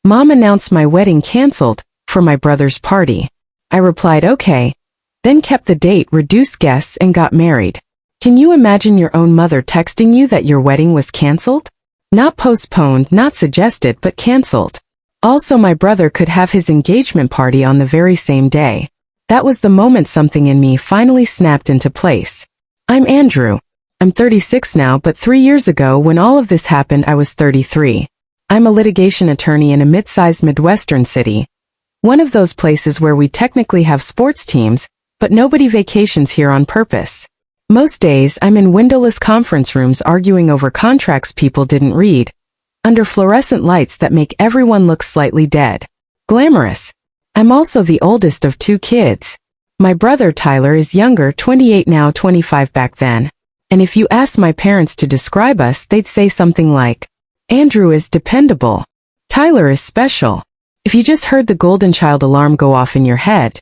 Mom announced my wedding canceled for my brother's party. I replied okay, then kept the date, reduced guests, and got married. Can you imagine your own mother texting you that your wedding was canceled? Not postponed, not suggested, but canceled. Also, my brother could have his engagement party on the very same day. That was the moment something in me finally snapped into place. I'm Andrew. I'm 36 now, but 3 years ago when all of this happened I was 33. I'm a litigation attorney in a mid-sized Midwestern city. One of those places where we technically have sports teams, but nobody vacations here on purpose. Most days I'm in windowless conference rooms arguing over contracts people didn't read, under fluorescent lights that make everyone look slightly dead. Glamorous. I'm also the oldest of 2 kids. My brother Tyler is younger, 28 now, 25 back then. And if you ask my parents to describe us, they'd say something like, Andrew is dependable. Tyler is special. If you just heard the golden child alarm go off in your head.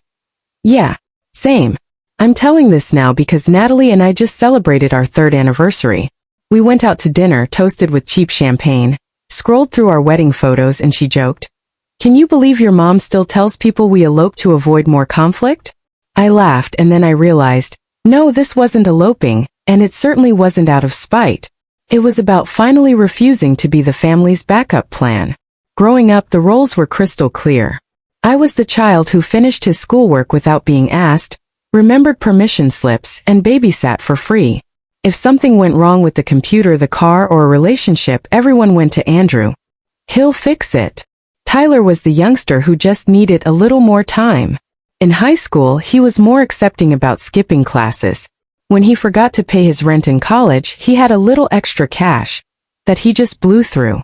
Yeah, same. I'm telling this now because Natalie and I just celebrated our 3rd anniversary. We went out to dinner, toasted with cheap champagne, scrolled through our wedding photos, and she joked, "Can you believe your mom still tells people we eloped to avoid more conflict?" I laughed, and then I realized, no, this wasn't eloping, and it certainly wasn't out of spite. It was about finally refusing to be the family's backup plan. Growing up, the roles were crystal clear. I was the child who finished his schoolwork without being asked, remembered permission slips, and babysat for free. If something went wrong with the computer, the car, or a relationship, everyone went to Andrew. He'll fix it. Tyler was the youngster who just needed a little more time. In high school, he was more accepting about skipping classes. When he forgot to pay his rent in college, he had a little extra cash that he just blew through.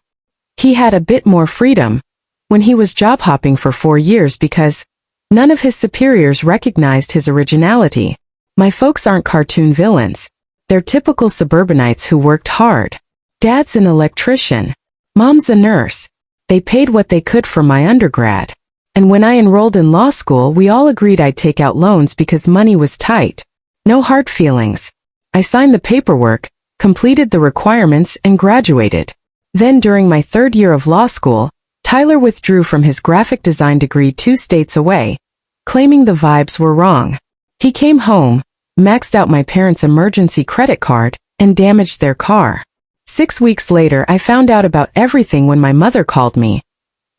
He had a bit more freedom when he was job hopping for 4 years because none of his superiors recognized his originality. My folks aren't cartoon villains. They're typical suburbanites who worked hard. Dad's an electrician. Mom's a nurse. They paid what they could for my undergrad. And when I enrolled in law school, we all agreed I'd take out loans because money was tight. No hard feelings. I signed the paperwork, completed the requirements, and graduated. Then during my 3rd year of law school, Tyler withdrew from his graphic design degree 2 states away, claiming the vibes were wrong. He came home, maxed out my parents' emergency credit card, and damaged their car. 6 weeks later, I found out about everything when my mother called me,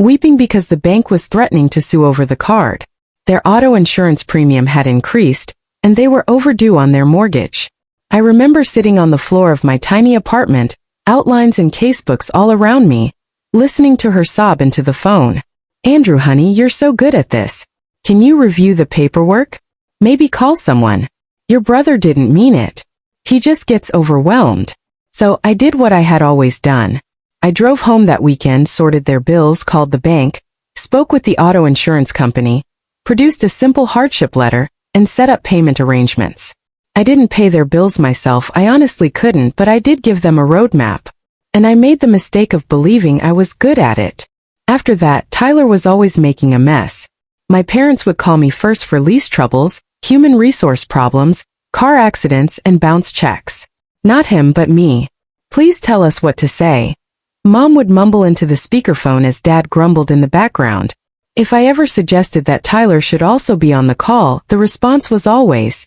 weeping because the bank was threatening to sue over the card. Their auto insurance premium had increased, and they were overdue on their mortgage. I remember sitting on the floor of my tiny apartment, outlines and casebooks all around me, listening to her sob into the phone. Andrew, honey, you're so good at this. Can you review the paperwork? Maybe call someone. Your brother didn't mean it. He just gets overwhelmed. So I did what I had always done. I drove home that weekend, sorted their bills, called the bank, spoke with the auto insurance company, produced a simple hardship letter, and set up payment arrangements. I didn't pay their bills myself, I honestly couldn't, but I did give them a roadmap. And I made the mistake of believing I was good at it. After that, Tyler was always making a mess. My parents would call me first for lease troubles, human resource problems, car accidents, and bounce checks. Not him, but me. Please tell us what to say. Mom would mumble into the speakerphone as Dad grumbled in the background. If I ever suggested that Tyler should also be on the call, the response was always,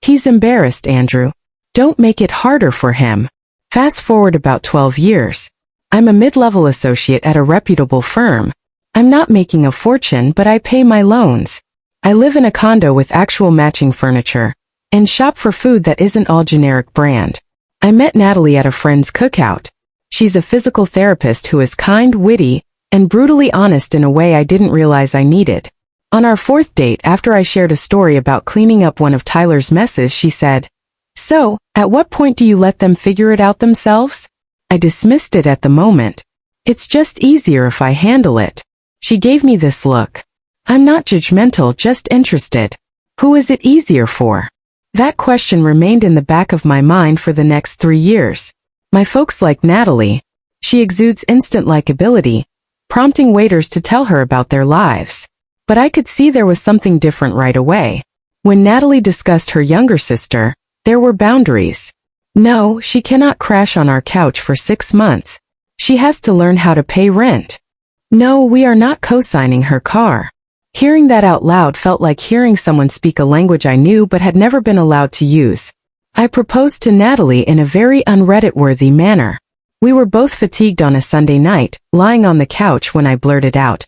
"He's embarrassed, Andrew. Don't make it harder for him." Fast forward about 12 years. I'm a mid-level associate at a reputable firm. I'm not making a fortune, but I pay my loans. I live in a condo with actual matching furniture, and shop for food that isn't all generic brand. I met Natalie at a friend's cookout. She's a physical therapist who is kind, witty, and brutally honest in a way I didn't realize I needed. On our 4th date, after I shared a story about cleaning up one of Tyler's messes, she said, "So, at what point do you let them figure it out themselves?" I dismissed it at the moment. "It's just easier if I handle it." She gave me this look. I'm not judgmental, just interested. Who is it easier for? That question remained in the back of my mind for the next 3 years. My folks like Natalie. She exudes instant likability, prompting waiters to tell her about their lives. But I could see there was something different right away. When Natalie discussed her younger sister, there were boundaries. No, she cannot crash on our couch for 6 months. She has to learn how to pay rent. No, we are not co-signing her car. Hearing that out loud felt like hearing someone speak a language I knew but had never been allowed to use. I proposed to Natalie in a very un-Reddit-worthy manner. We were both fatigued on a Sunday night, lying on the couch when I blurted out,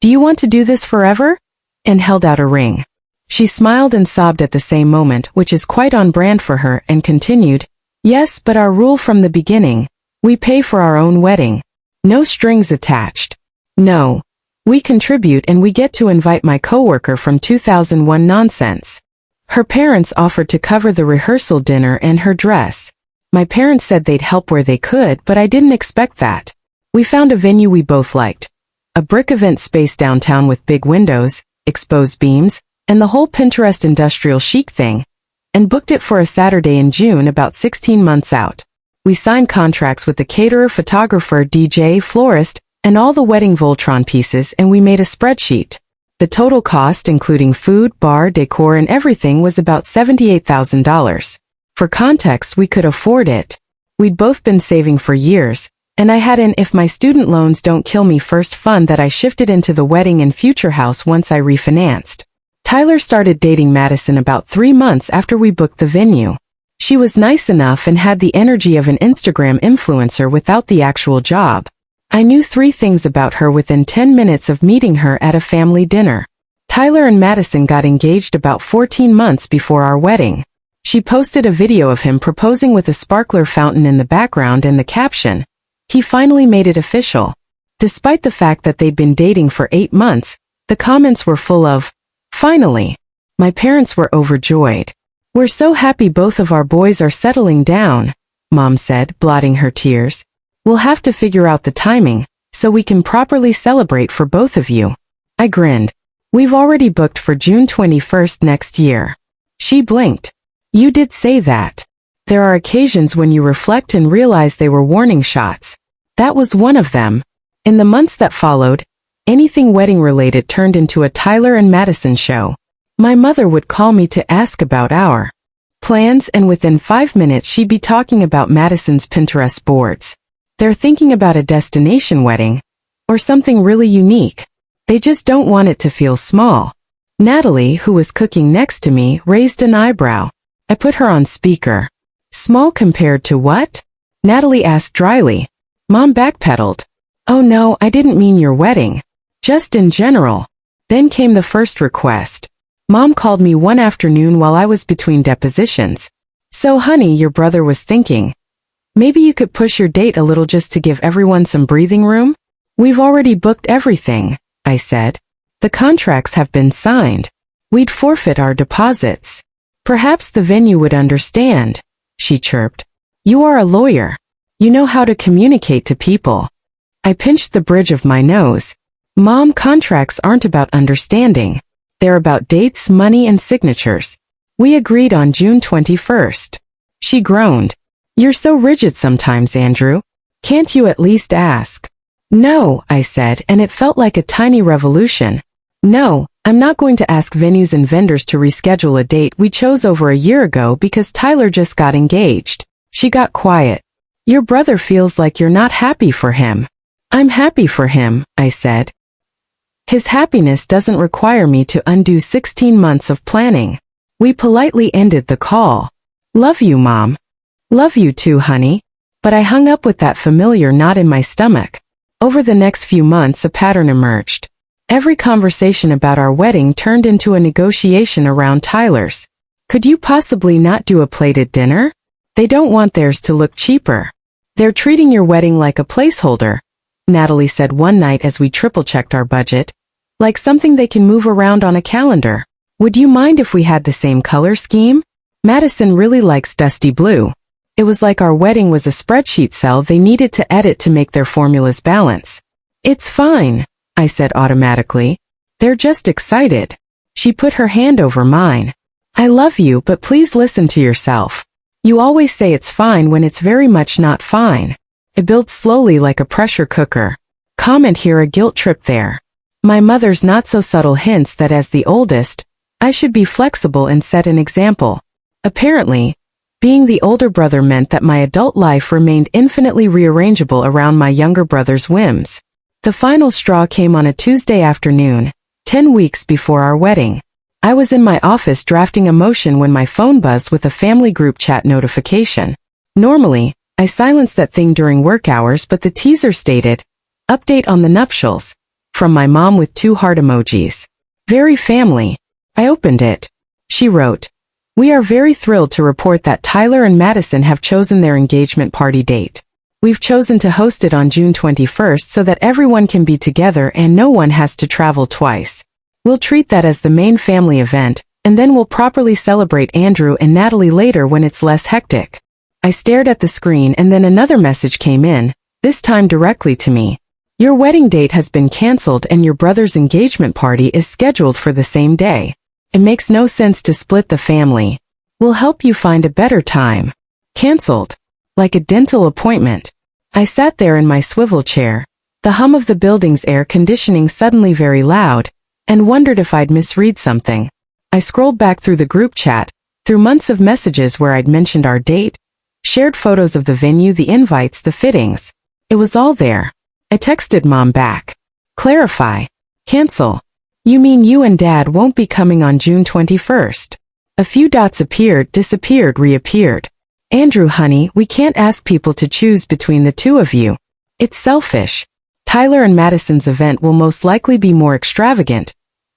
"Do you want to do this forever?" and held out a ring. She smiled and sobbed at the same moment, which is quite on brand for her, and continued, "Yes, but our rule from the beginning, we pay for our own wedding. No strings attached. No. We contribute and we get to invite my coworker from 2001 nonsense." Her parents offered to cover the rehearsal dinner and her dress. My parents said they'd help where they could, but I didn't expect that. We found a venue we both liked. A brick event space downtown with big windows, exposed beams, and the whole Pinterest industrial chic thing, and booked it for a Saturday in June about 16 months out. We signed contracts with the caterer, photographer, DJ, florist, and all the wedding Voltron pieces, and we made a spreadsheet. The total cost, including food, bar, decor, and everything, was about $78,000. For context, we could afford it. We'd both been saving for years, and I had an if my student loans don't kill me first fund that I shifted into the wedding and future house once I refinanced. Tyler started dating Madison about 3 months after we booked the venue. She was nice enough and had the energy of an Instagram influencer without the actual job. I knew 3 things about her within 10 minutes of meeting her at a family dinner. Tyler and Madison got engaged about 14 months before our wedding. She posted a video of him proposing with a sparkler fountain in the background and the caption, "He finally made it official." Despite the fact that they'd been dating for 8 months, the comments were full of, "Finally." My parents were overjoyed. "We're so happy both of our boys are settling down," Mom said, blotting her tears. "We'll have to figure out the timing, so we can properly celebrate for both of you." I grinned. "We've already booked for June 21st next year." She blinked. "You did say that. There are occasions when you reflect and realize they were warning shots. That was one of them." In the months that followed, anything wedding-related turned into a Tyler and Madison show. My mother would call me to ask about our plans, and within 5 minutes she'd be talking about Madison's Pinterest boards. They're thinking about a destination wedding, or something really unique. They just don't want it to feel small. Natalie, who was cooking next to me, raised an eyebrow. I put her on speaker. "Small compared to what?" Natalie asked dryly. Mom backpedaled. "Oh no, I didn't mean your wedding. Just in general." Then came the first request. Mom called me one afternoon while I was between depositions. "So honey, your brother was thinking, maybe you could push your date a little just to give everyone some breathing room?" "We've already booked everything," I said. "The contracts have been signed. We'd forfeit our deposits." "Perhaps the venue would understand," she chirped. "You are a lawyer. You know how to communicate to people." I pinched the bridge of my nose. "Mom, contracts aren't about understanding. They're about dates, money, and signatures. We agreed on June 21st. She groaned. "You're so rigid sometimes, Andrew. Can't you at least ask?" "No," I said, and it felt like a tiny revolution. "No, I'm not going to ask venues and vendors to reschedule a date we chose over a year ago because Tyler just got engaged." She got quiet. "Your brother feels like you're not happy for him." "I'm happy for him," I said. "His happiness doesn't require me to undo 16 months of planning." We politely ended the call. "Love you, Mom." "Love you too, honey." But I hung up with that familiar knot in my stomach. Over the next few months, a pattern emerged. Every conversation about our wedding turned into a negotiation around Tyler's. "Could you possibly not do a plated dinner? They don't want theirs to look cheaper. They're treating your wedding like a placeholder," Natalie said one night as we triple-checked our budget. "Like something they can move around on a calendar. Would you mind if we had the same color scheme? Madison really likes dusty blue." It was like our wedding was a spreadsheet cell they needed to edit to make their formulas balance. "It's fine," I said automatically. "They're just excited." She put her hand over mine. "I love you, but please listen to yourself. You always say it's fine when it's very much not fine." It builds slowly like a pressure cooker. Comment here, a guilt trip there. My mother's not so subtle hints that as the oldest, I should be flexible and set an example. Apparently, being the older brother meant that my adult life remained infinitely rearrangeable around my younger brother's whims. The final straw came on a Tuesday afternoon, 10 weeks before our wedding. I was in my office drafting a motion when my phone buzzed with a family group chat notification. Normally, I silence that thing during work hours, but the teaser stated, "Update on the nuptials," from my mom with 2 heart emojis. Very family. I opened it. She wrote, "We are very thrilled to report that Tyler and Madison have chosen their engagement party date. We've chosen to host it on June 21st so that everyone can be together and no one has to travel twice. We'll treat that as the main family event, and then we'll properly celebrate Andrew and Natalie later when it's less hectic." I stared at the screen and then another message came in, this time directly to me. "Your wedding date has been canceled and your brother's engagement party is scheduled for the same day. It makes no sense to split the family. We'll help you find a better time." Canceled. Like a dental appointment. I sat there in my swivel chair, the hum of the building's air conditioning suddenly very loud, and wondered if I'd misread something. I scrolled back through the group chat, through months of messages where I'd mentioned our date, shared photos of the venue, the invites, the fittings. It was all there. I texted Mom back. Clarify. Cancel. You mean you and Dad won't be coming on June 21st? A few dots appeared, disappeared, reappeared. Andrew, honey, we can't ask people to choose between the two of you. It's selfish. Tyler and Madison's event will most likely be more extravagant,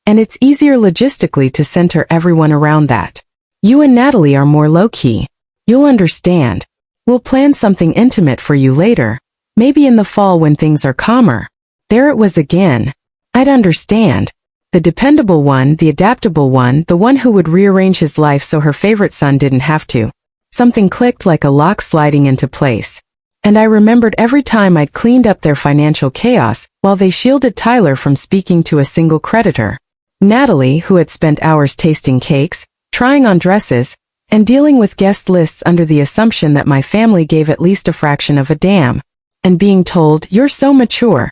and it's easier logistically to center everyone around that. You and Natalie are more low-key. You'll understand. We'll plan something intimate for you later, maybe in the fall when things are calmer. There it was again. I'd understand. The dependable one, the adaptable one, the one who would rearrange his life so her favorite son didn't have to. Something clicked like a lock sliding into place. And I remembered every time I'd cleaned up their financial chaos while they shielded Tyler from speaking to a single creditor. Natalie, who had spent hours tasting cakes, trying on dresses, and dealing with guest lists under the assumption that my family gave at least a fraction of a damn, and being told, "You're so mature,"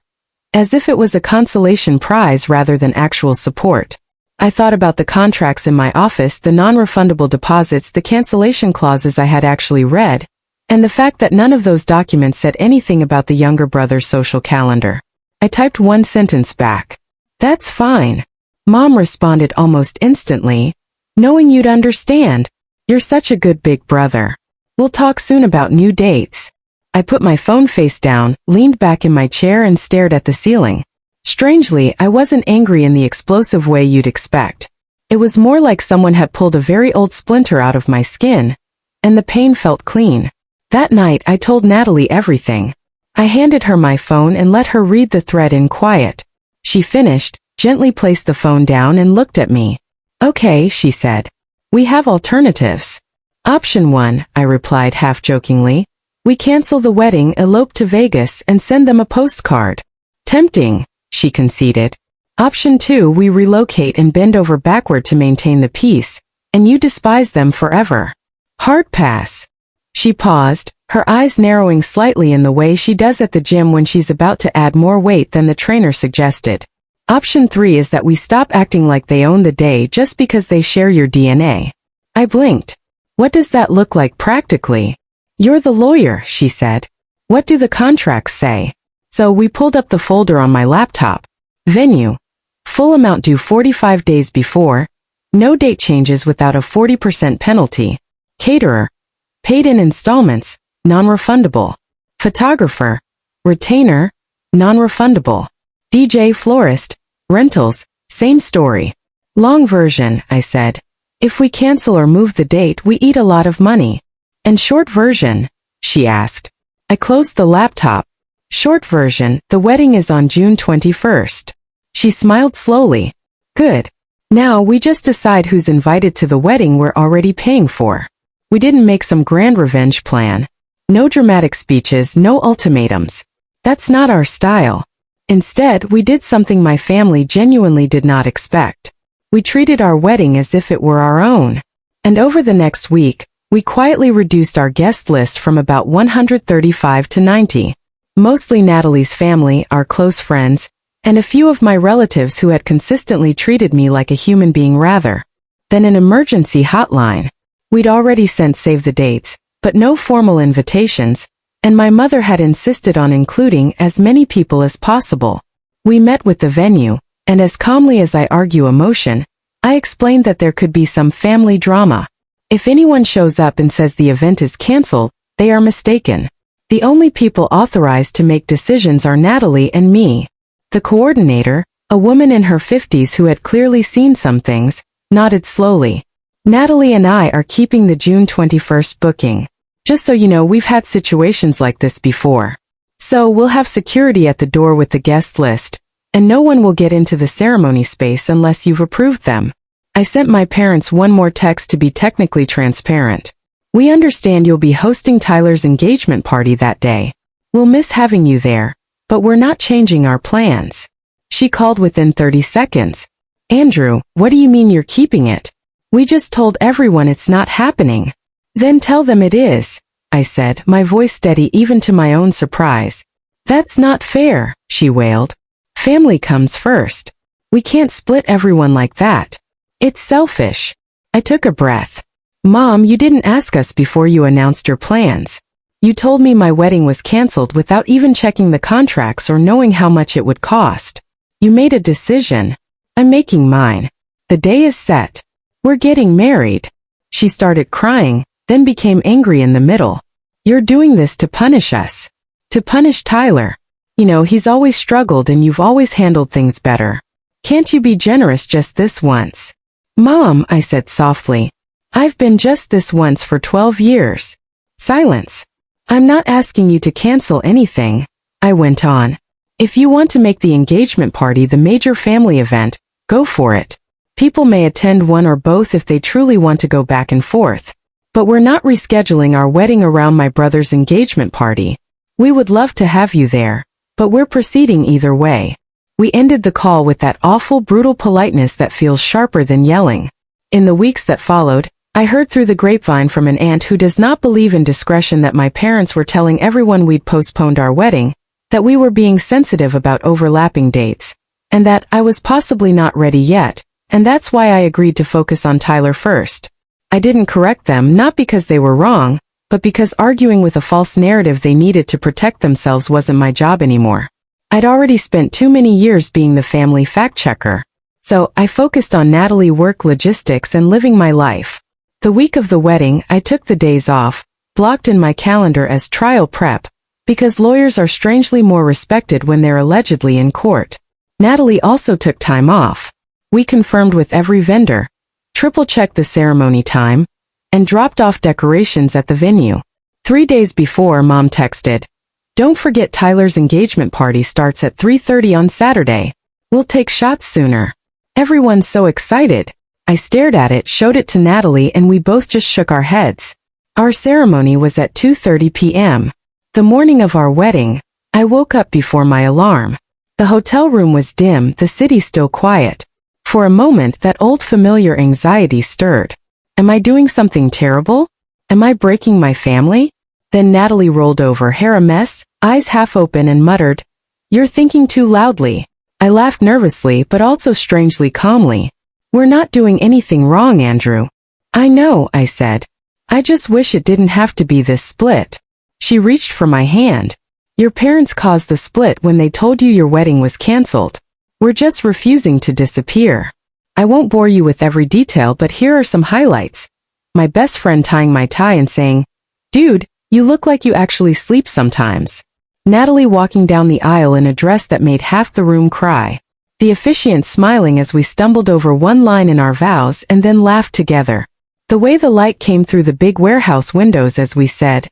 as if it was a consolation prize rather than actual support. I thought about the contracts in my office, the non-refundable deposits, the cancellation clauses I had actually read, and the fact that none of those documents said anything about the younger brother's social calendar. I typed one sentence back. "That's fine." Mom responded almost instantly, "Knowing you'd understand. You're such a good big brother. We'll talk soon about new dates." I put my phone face down, leaned back in my chair and stared at the ceiling. Strangely, I wasn't angry in the explosive way you'd expect. It was more like someone had pulled a very old splinter out of my skin, and the pain felt clean. That night, I told Natalie everything. I handed her my phone and let her read the thread in quiet. She finished, gently placed the phone down and looked at me. "Okay," she said. "We have alternatives." "Option 1, I replied half-jokingly. "We cancel the wedding, elope to Vegas, and send them a postcard." "Tempting," she conceded. "Option 2, we relocate and bend over backward to maintain the peace, and you despise them forever." "Hard pass." She paused, her eyes narrowing slightly in the way she does at the gym when she's about to add more weight than the trainer suggested. "Option 3 is that we stop acting like they own the day just because they share your DNA." I blinked. "What does that look like practically?" "You're the lawyer," she said. "What do the contracts say?" So we pulled up the folder on my laptop. Venue. Full amount due 45 days before. No date changes without a 40% penalty. Caterer. Paid in installments, non-refundable. Photographer. Retainer, non-refundable. DJ florist. Rentals, same story. Long version, I said. If we cancel or move the date, we eat a lot of money. And short version? She asked. I closed the laptop. Short version, the wedding is on June 21st. She smiled slowly. Good. Now we just decide who's invited to the wedding we're already paying for. We didn't make some grand revenge plan. No dramatic speeches, no ultimatums. That's not our style. Instead, we did something my family genuinely did not expect. We treated our wedding as if it were our own. And over the next week, we quietly reduced our guest list from about 135 to 90. Mostly Natalie's family, our close friends, and a few of my relatives who had consistently treated me like a human being rather than an emergency hotline. We'd already sent save the dates, but no formal invitations, and my mother had insisted on including as many people as possible. We met with the venue, and as calmly as I argue emotion, I explained that there could be some family drama. If anyone shows up and says the event is canceled, they are mistaken. The only people authorized to make decisions are Natalie and me. The coordinator, a woman in her 50s who had clearly seen some things, nodded slowly. Natalie and I are keeping the June 21st booking. Just so you know, we've had situations like this before. So we'll have security at the door with the guest list, and no one will get into the ceremony space unless you've approved them. I sent my parents one more text to be technically transparent. We understand you'll be hosting Tyler's engagement party that day. We'll miss having you there, but we're not changing our plans. She called within 30 seconds. Andrew, what do you mean you're keeping it? We just told everyone it's not happening. Then tell them it is, I said, my voice steady even to my own surprise. That's not fair, she wailed. Family comes first. We can't split everyone like that. It's selfish. I took a breath. Mom, you didn't ask us before you announced your plans. You told me my wedding was canceled without even checking the contracts or knowing how much it would cost. You made a decision. I'm making mine. The day is set. We're getting married. She started crying, then became angry in the middle. You're doing this to punish us. To punish Tyler. You know, he's always struggled and you've always handled things better. Can't you be generous just this once? Mom, I said softly. I've been just this once for 12 years. Silence. I'm not asking you to cancel anything, I went on. If you want to make the engagement party the major family event, go for it. People may attend one or both if they truly want to go back and forth. But we're not rescheduling our wedding around my brother's engagement party. We would love to have you there, but we're proceeding either way. We ended the call with that awful brutal politeness that feels sharper than yelling. In the weeks that followed, I heard through the grapevine from an aunt who does not believe in discretion that my parents were telling everyone we'd postponed our wedding, that we were being sensitive about overlapping dates, and that I was possibly not ready yet, and that's why I agreed to focus on Tyler first. I didn't correct them not because they were wrong, but because arguing with a false narrative they needed to protect themselves wasn't my job anymore. I'd already spent too many years being the family fact-checker. So I focused on Natalie work logistics and living my life. The week of the wedding, I took the days off, blocked in my calendar as trial prep, because lawyers are strangely more respected when they're allegedly in court. Natalie also took time off. We confirmed with every vendor, triple-checked the ceremony time, and dropped off decorations at the venue. 3 days before, Mom texted, "Don't forget Tyler's engagement party starts at 3:30 on Saturday. We'll take shots sooner." Everyone's so excited. I stared at it, showed it to Natalie, and we both just shook our heads. Our ceremony was at 2:30 p.m. The morning of our wedding, I woke up before my alarm. The hotel room was dim, the city still quiet. For a moment, that old familiar anxiety stirred. Am I doing something terrible? Am I breaking my family? Then Natalie rolled over, hair a mess, eyes half open, and muttered, "You're thinking too loudly." I laughed nervously but also strangely calmly. "We're not doing anything wrong, Andrew." "I know," I said. "I just wish it didn't have to be this split." She reached for my hand. "Your parents caused the split when they told you your wedding was canceled. We're just refusing to disappear. I won't bore you with every detail, but here are some highlights. My best friend tying my tie and saying, 'Dude, you look like you actually sleep sometimes.' Natalie walking down the aisle in a dress that made half the room cry. The officiant smiling as we stumbled over one line in our vows and then laughed together. The way the light came through the big warehouse windows as we said,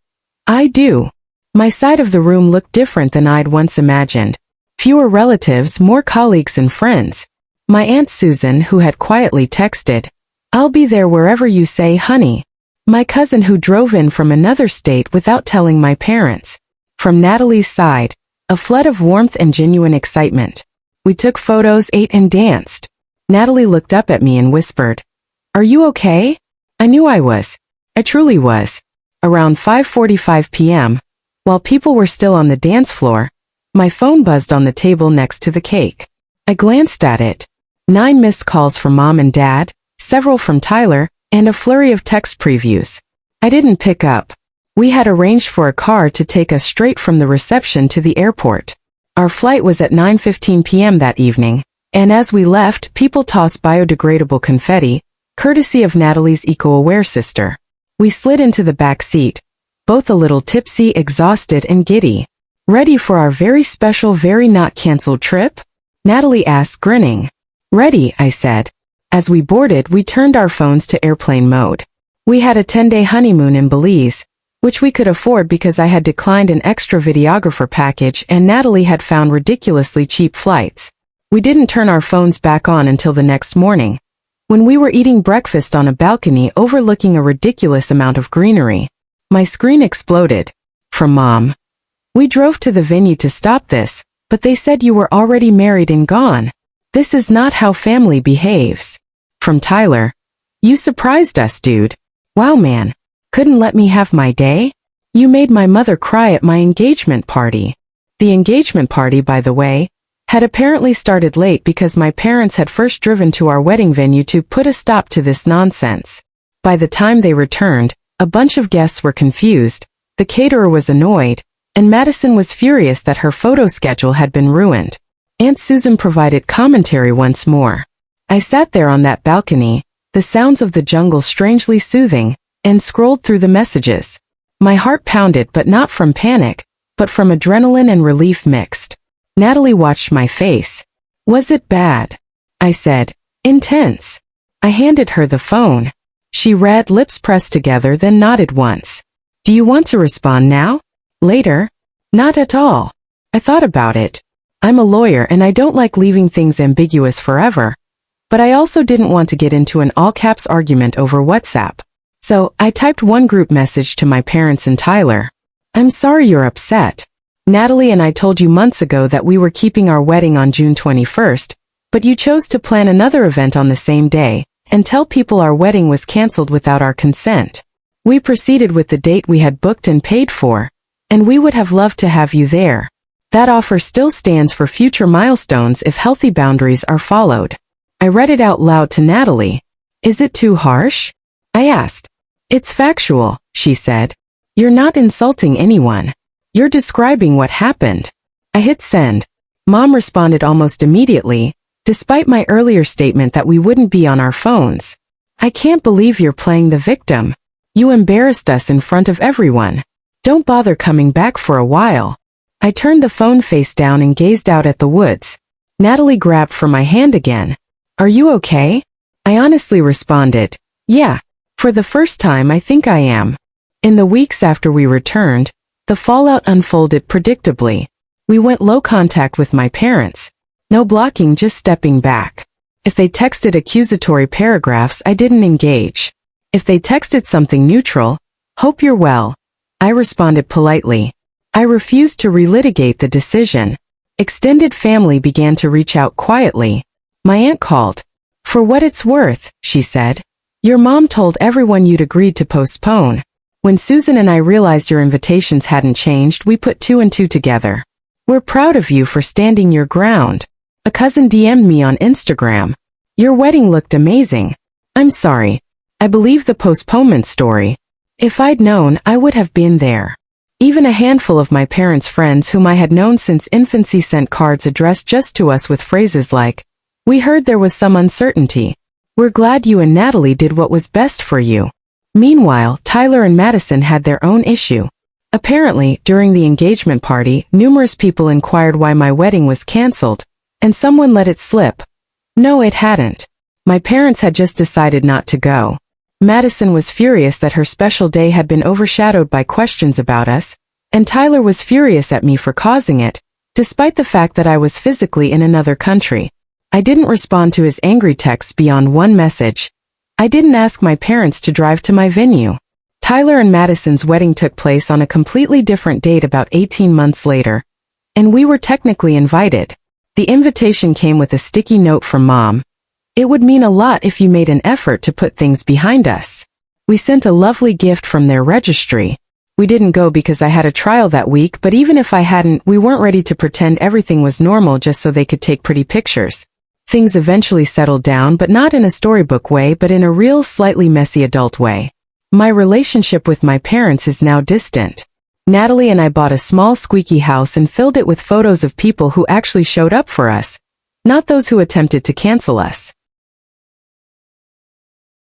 'I do.' My side of the room looked different than I'd once imagined. Fewer relatives, more colleagues and friends. My Aunt Susan, who had quietly texted, 'I'll be there wherever you say, honey.' My cousin who drove in from another state without telling my parents. From Natalie's side, a flood of warmth and genuine excitement. We took photos, ate and danced. Natalie looked up at me and whispered, "Are you okay?" I knew I was. I truly was. Around 5:45 p.m., while people were still on the dance floor, my phone buzzed on the table next to the cake. I glanced at it. 9 missed calls from Mom and Dad, several from Tyler, and a flurry of text previews. I didn't pick up. We had arranged for a car to take us straight from the reception to the airport. Our flight was at 9:15 p.m. that evening, and as we left, people tossed biodegradable confetti, courtesy of Natalie's eco-aware sister. We slid into the back seat, both a little tipsy, exhausted, and giddy. Ready for our very special, very not cancelled trip? Natalie asked, grinning. Ready, I said. As we boarded, we turned our phones to airplane mode. We had a 10-day honeymoon in Belize, which we could afford because I had declined an extra videographer package and Natalie had found ridiculously cheap flights. We didn't turn our phones back on until the next morning, when we were eating breakfast on a balcony overlooking a ridiculous amount of greenery. My screen exploded. From Mom. We drove to the venue to stop this, but they said you were already married and gone. This is not how family behaves. From Tyler. You surprised us, dude. Wow, man. Couldn't let me have my day? You made my mother cry at my engagement party. The engagement party, by the way, had apparently started late because my parents had first driven to our wedding venue to put a stop to this nonsense. By the time they returned, a bunch of guests were confused, the caterer was annoyed, and Madison was furious that her photo schedule had been ruined. Aunt Susan provided commentary once more. I sat there on that balcony, the sounds of the jungle strangely soothing, and scrolled through the messages. My heart pounded, but not from panic, but from adrenaline and relief mixed. Natalie watched my face. Was it bad? I said. Intense. I handed her the phone. She read, lips pressed together, then nodded once. Do you want to respond now? Later? Not at all. I thought about it. I'm a lawyer and I don't like leaving things ambiguous forever. But I also didn't want to get into an all-caps argument over WhatsApp. So, I typed one group message to my parents and Tyler. I'm sorry you're upset. Natalie and I told you months ago that we were keeping our wedding on June 21st, but you chose to plan another event on the same day, and tell people our wedding was canceled without our consent. We proceeded with the date we had booked and paid for, and we would have loved to have you there. That offer still stands for future milestones if healthy boundaries are followed. I read it out loud to Natalie. Is it too harsh? I asked. It's factual, she said. You're not insulting anyone. You're describing what happened. I hit send. Mom responded almost immediately, despite my earlier statement that we wouldn't be on our phones. I can't believe you're playing the victim. You embarrassed us in front of everyone. Don't bother coming back for a while. I turned the phone face down and gazed out at the woods. Natalie grabbed for my hand again. Are you okay? I honestly responded. Yeah. For the first time, I think I am. In the weeks after we returned, the fallout unfolded predictably. We went low contact with my parents. No blocking, just stepping back. If they texted accusatory paragraphs, I didn't engage. If they texted something neutral, hope you're well, I responded politely. I refused to relitigate the decision. Extended family began to reach out quietly. My aunt called. For what it's worth, she said. Your mom told everyone you'd agreed to postpone. When Susan and I realized your invitations hadn't changed, we put two and two together. We're proud of you for standing your ground. A cousin DM'd me on Instagram. Your wedding looked amazing. I'm sorry. I believe the postponement story. If I'd known, I would have been there. Even a handful of my parents' friends whom I had known since infancy sent cards addressed just to us with phrases like, "We heard there was some uncertainty. We're glad you and Natalie did what was best for you." Meanwhile, Tyler and Madison had their own issue. Apparently, during the engagement party, numerous people inquired why my wedding was canceled, and someone let it slip. No, it hadn't. My parents had just decided not to go. Madison was furious that her special day had been overshadowed by questions about us, and Tyler was furious at me for causing it, despite the fact that I was physically in another country. I didn't respond to his angry texts beyond one message. I didn't ask my parents to drive to my venue. Tyler and Madison's wedding took place on a completely different date about 18 months later, and we were technically invited. The invitation came with a sticky note from Mom. It would mean a lot if you made an effort to put things behind us. We sent a lovely gift from their registry. We didn't go because I had a trial that week, but even if I hadn't, we weren't ready to pretend everything was normal just so they could take pretty pictures. Things eventually settled down, but not in a storybook way, but in a real, slightly messy adult way. My relationship with my parents is now distant. Natalie and I bought a small squeaky house and filled it with photos of people who actually showed up for us, not those who attempted to cancel us.